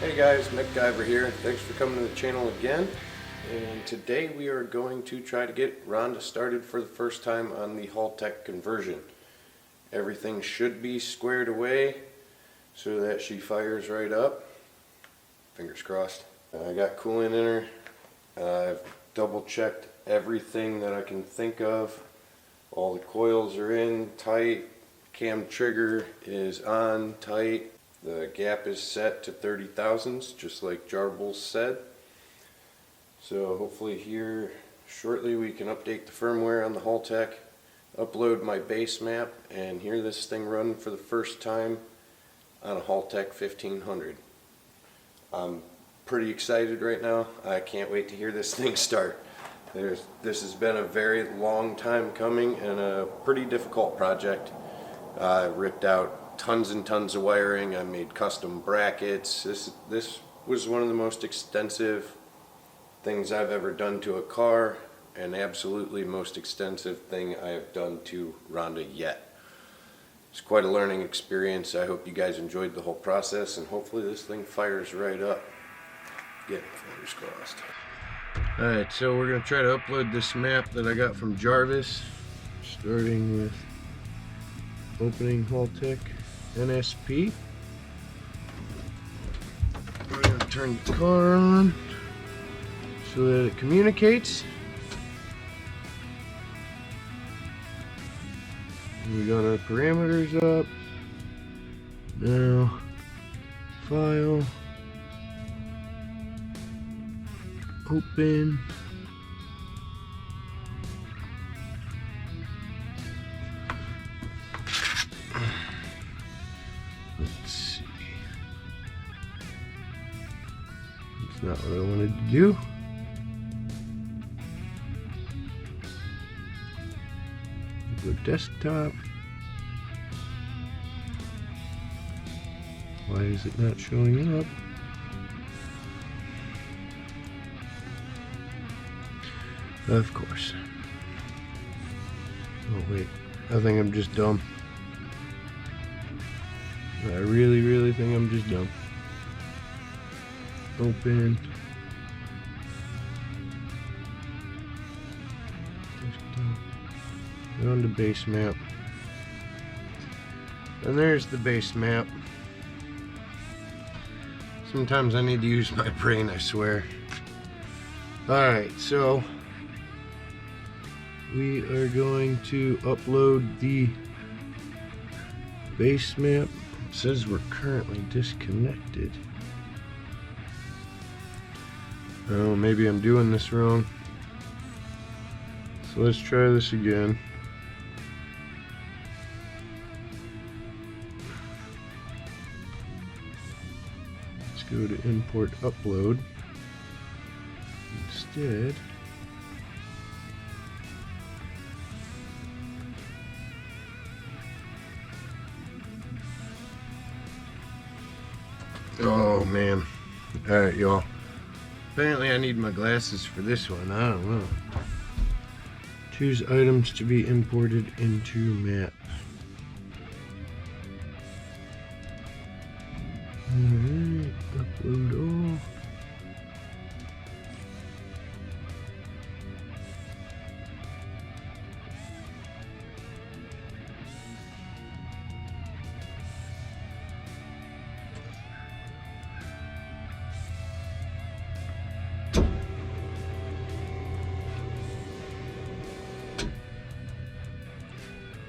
Hey guys, MechGuyver here. Thanks for coming to the channel again. And today we are going to try to get Rhonda started for the first time on the Haltech conversion. Everything should be squared away so that she fires right up. Fingers crossed. I got coolant in her. I've double checked everything that I can think of. All the coils are in tight. Cam trigger is on tight. The gap is set to 30 thousandths, just like Jarbles said. So hopefully here shortly we can update the firmware on the Haltech, upload my base map, and hear this thing run for the first time on a Haltech 1500. I'm pretty excited right now. I can't wait to hear this thing start. This has been a very long time coming and a pretty difficult project. I ripped out tons and tons of wiring. I made custom brackets. This was one of the most extensive things I've ever done to a car, and absolutely most extensive thing I have done to Rhonda yet. It's quite a learning experience. I hope you guys enjoyed the whole process, and hopefully this thing fires right up. Get fingers crossed. Alright, so we're going to try to upload this map that I got from Jarvis, starting with opening Haltech NSP. We're going to turn the car on so that it communicates. We got our parameters up. Now, file, open. Let's see. That's not what I wanted to do. Go desktop. Why is it not showing up? Of course. Oh wait, I think I'm just dumb. I really think I'm just dumb. Open. Go on to base map. And there's the base map. Sometimes I need to use my brain, I swear. Alright, so we are going to upload the base map. It says we're currently disconnected. Oh, maybe I'm doing this wrong. So let's try this again. Let's go to import upload. Instead, oh man. Alright, y'all. Apparently I need my glasses for this one. I don't know. Choose items to be imported into map. Alright, upload all.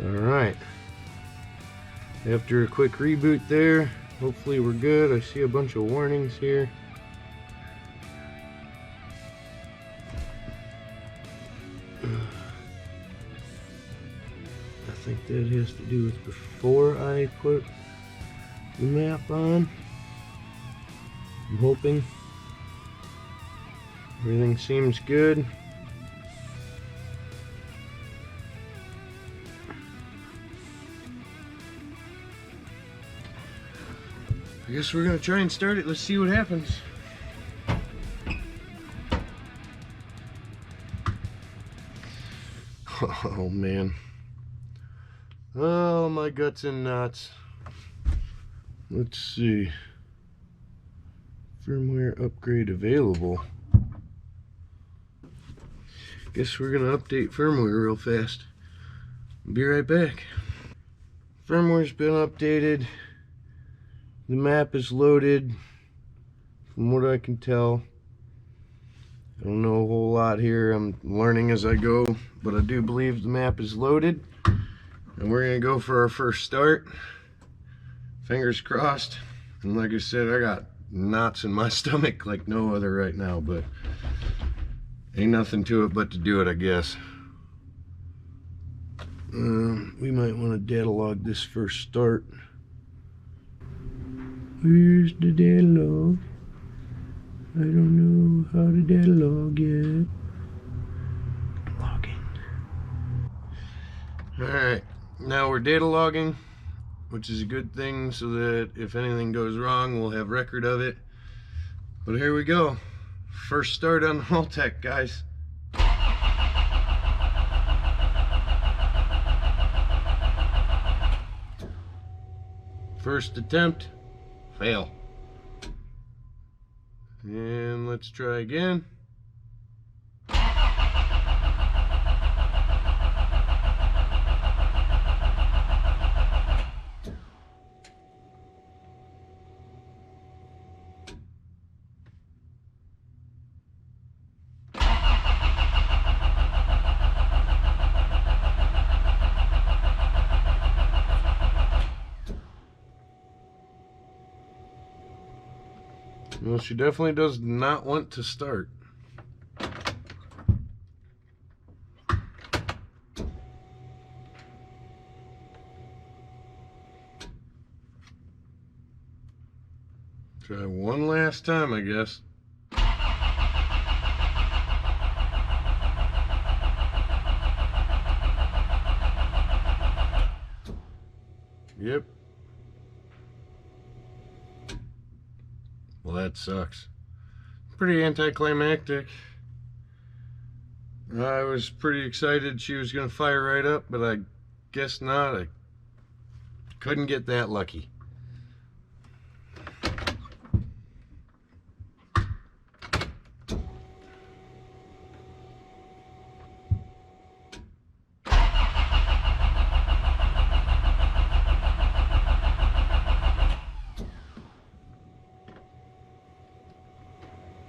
Alright, after a quick reboot there, hopefully we're good. I see a bunch of warnings here. I think that has to do with before I put the map on. I'm hoping everything seems good. I guess we're gonna try and start it. Let's see what happens. Oh man. Oh, my guts and nuts. Let's see. Firmware upgrade available. Guess we're gonna update firmware real fast. Be right back. Firmware's been updated. The map is loaded. From what I can tell, I don't know a whole lot here. I'm learning as I go, but I do believe the map is loaded. And we're gonna go for our first start. Fingers crossed. And like I said, I got knots in my stomach like no other right now, but ain't nothing to it but to do it, I guess. We might want to data log this first start. Where's the data log? I don't know how to data log yet. Logging. Alright, now we're data logging, which is a good thing so that if anything goes wrong, we'll have record of it. But here we go. First start on Haltech, guys. First attempt, fail. And let's try again. Well, she definitely does not want to start. Try one last time, I guess. Yep. Well, that sucks. Pretty anticlimactic. I was pretty excited she was going to fire right up, but I guess not. I couldn't get that lucky.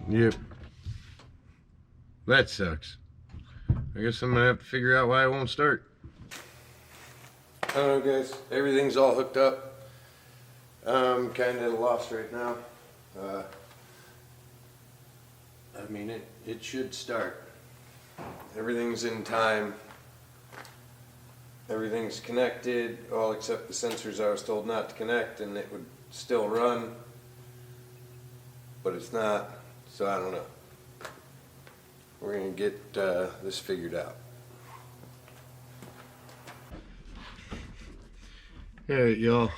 Yep. That sucks. I guess I'm gonna have to figure out why it won't start. I don't know, guys. Everything's all hooked up. I'm kind of at a loss right now. I mean, it should start. Everything's in time. Everything's connected, all except the sensors I was told not to connect, and it would still run. But it's not. So I don't know. We're gonna get this figured out. Alright, y'all.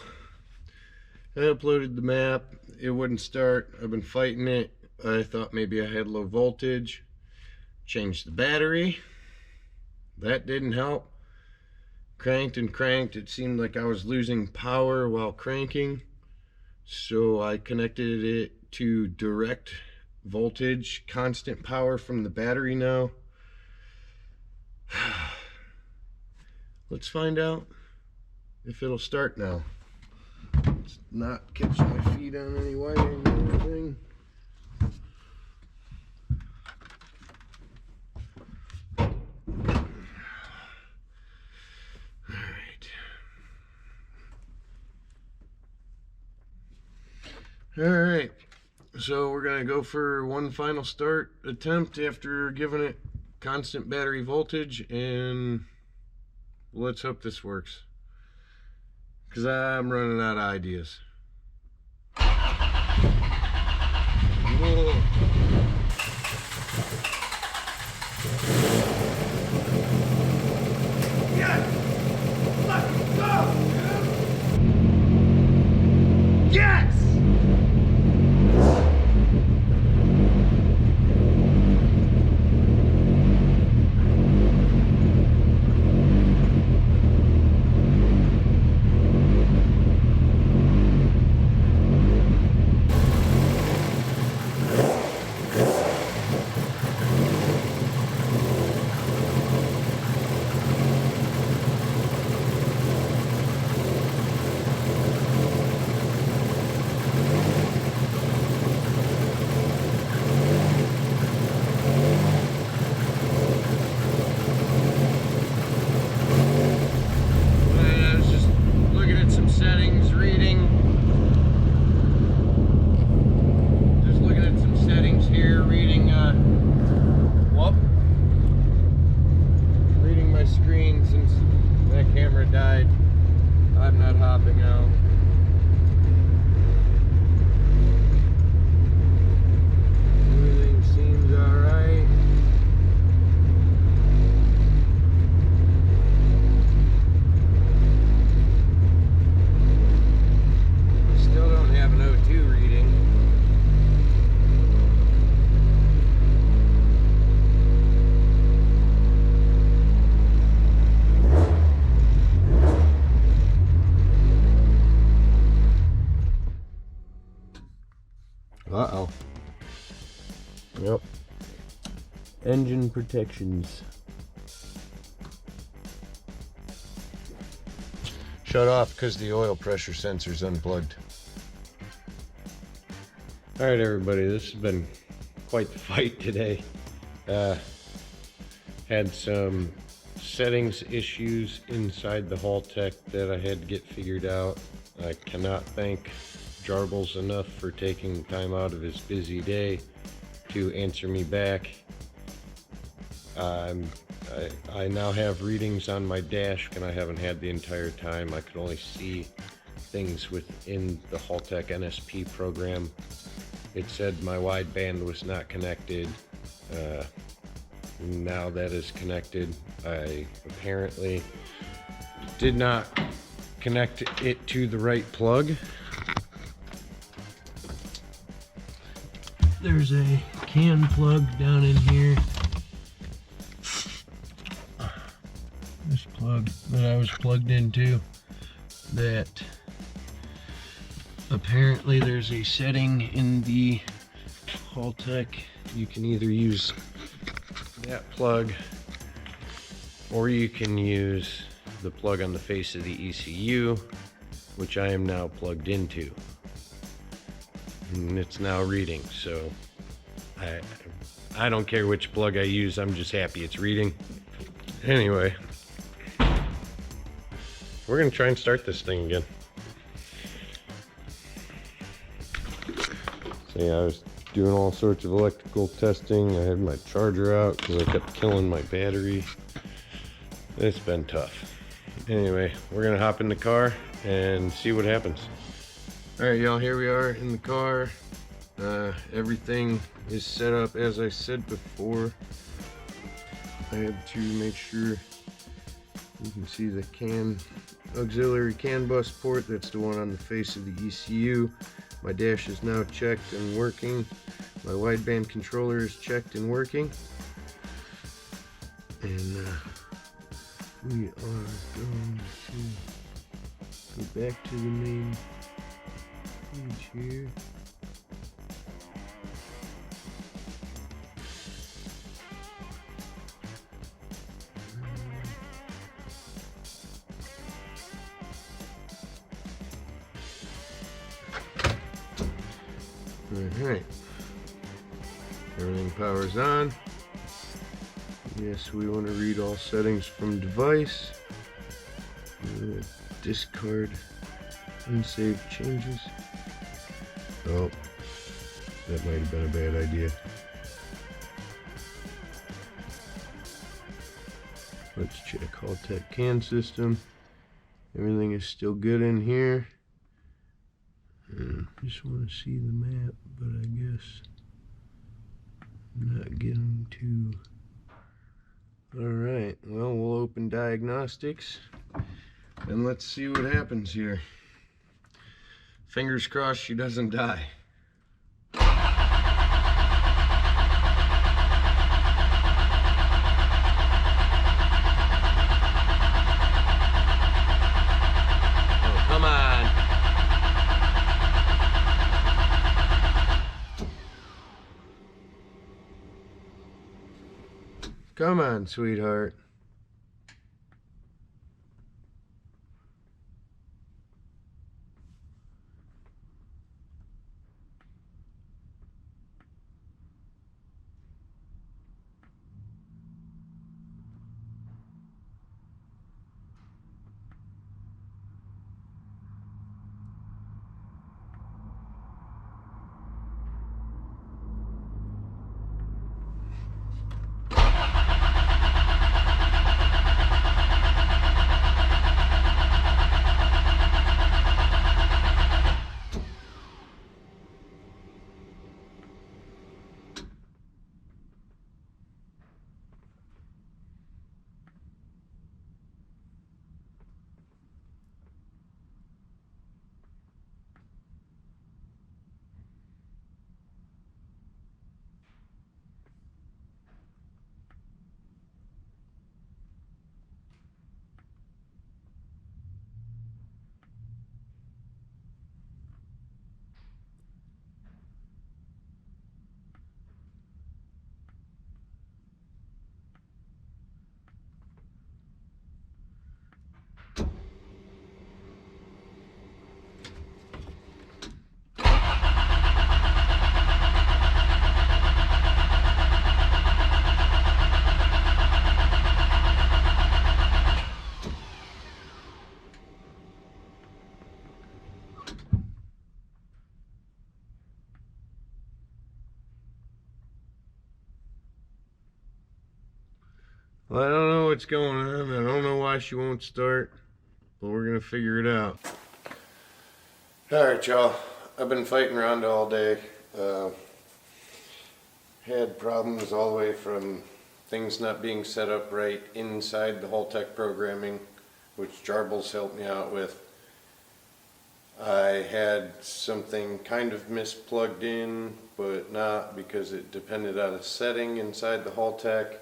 I uploaded the map. It wouldn't start. I've been fighting it. I thought maybe I had low voltage. Changed the battery. That didn't help. Cranked and cranked. It seemed like I was losing power while cranking. So I connected it to direct voltage, constant power from the battery now. Let's find out if it'll start now. Let's not catch my feet on any wiring or anything. Alright. So we're going to go for one final start attempt after giving it constant battery voltage, and let's hope this works, because I'm running out of ideas. Whoa. Yes! Let's go! Yes! Uh-oh. Yep. Engine protections. Shut off because the oil pressure sensor's unplugged. Alright everybody, this has been quite the fight today. Had some settings issues inside the Haltech that I had to get figured out. I cannot thank Jarbles enough for taking time out of his busy day to answer me back. I now have readings on my dash, and I haven't had the entire time. I could only see things within the Haltech NSP program. It said my wideband was not connected. Now that is connected. I apparently did not connect it to the right plug. There's a CAN plug down in here. This plug that I was plugged into, that apparently there's a setting in the Haltech. You can either use that plug or you can use the plug on the face of the ECU, which I am now plugged into, and it's now reading. So I don't care which plug I use, I'm just happy it's reading. Anyway, we're gonna try and start this thing again. So yeah, I was doing all sorts of electrical testing. I had my charger out because I kept killing my battery. It's been tough. Anyway, we're gonna hop in the car and see what happens. All right, y'all, here we are in the car. Everything is set up as I said before. I had to make sure you can see the CAN auxiliary CAN bus port. That's the one on the face of the ECU. My dash is now checked and working. My wideband controller is checked and working. And we are going to go back to the main page here. Alright, everything powers on. Yes, we want to read all settings from device. Discard unsaved changes. Oh, that might have been a bad idea. Let's check Haltech CAN system. Everything is still good in here. Just want to see the map, but I guess I'm not getting to. Alright, well, we'll open diagnostics and let's see what happens here. Fingers crossed she doesn't die. Oh, come on. Come on, sweetheart. Well, I don't know what's going on. I don't know why she won't start, but we're gonna figure it out. Alright, y'all. I've been fighting Rhonda all day. Had problems all the way from things not being set up right inside the Haltech programming, which Jarbles helped me out with. I had something kind of misplugged in, but not, because it depended on a setting inside the Haltech.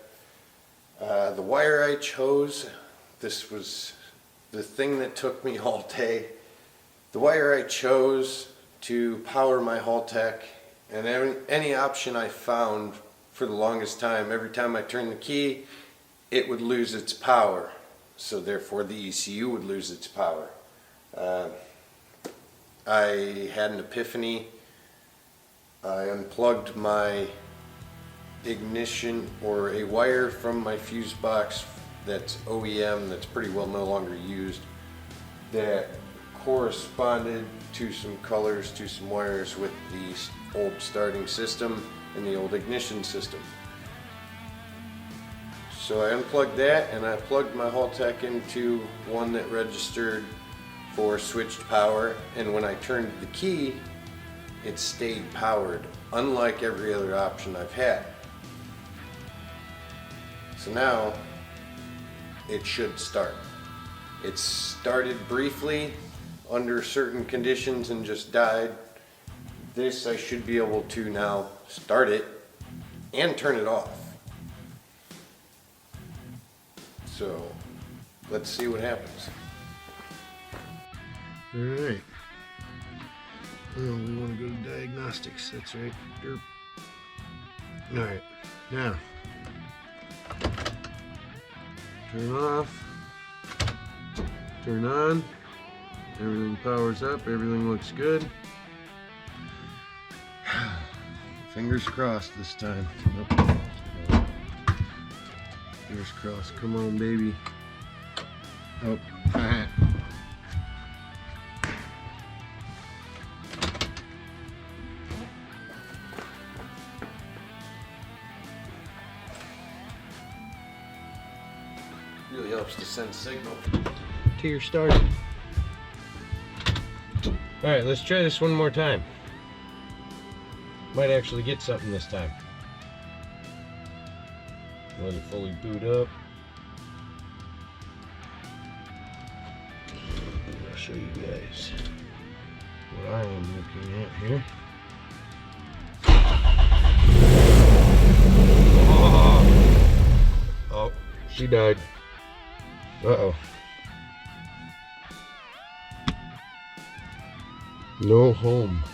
The wire I chose, this was the thing that took me all day. The wire I chose to power my Haltech, and any option I found for the longest time, every time I turned the key, it would lose its power. So therefore the ECU would lose its power. I had an epiphany. I unplugged my ignition, or a wire from my fuse box that's OEM, that's pretty well no longer used, that corresponded to some colors, to some wires with the old starting system and the old ignition system. So I unplugged that and I plugged my Haltech into one that registered for switched power, and when I turned the key, it stayed powered, unlike every other option I've had. So now it should start. It started briefly under certain conditions and just died. This, I should be able to now start it and turn it off. So let's see what happens. Alright. Oh, we want to go to diagnostics, that's right. Derp. Alright, now turn off, turn on, everything powers up, everything looks good. Fingers crossed this time. Nope. Fingers crossed, come on baby. Oh, really helps to send signal to your starter. Alright, let's try this one more time. Might actually get something this time. Let it fully boot up. I'll show you guys what I am looking at here. Oh, she died. Uh-oh. No home.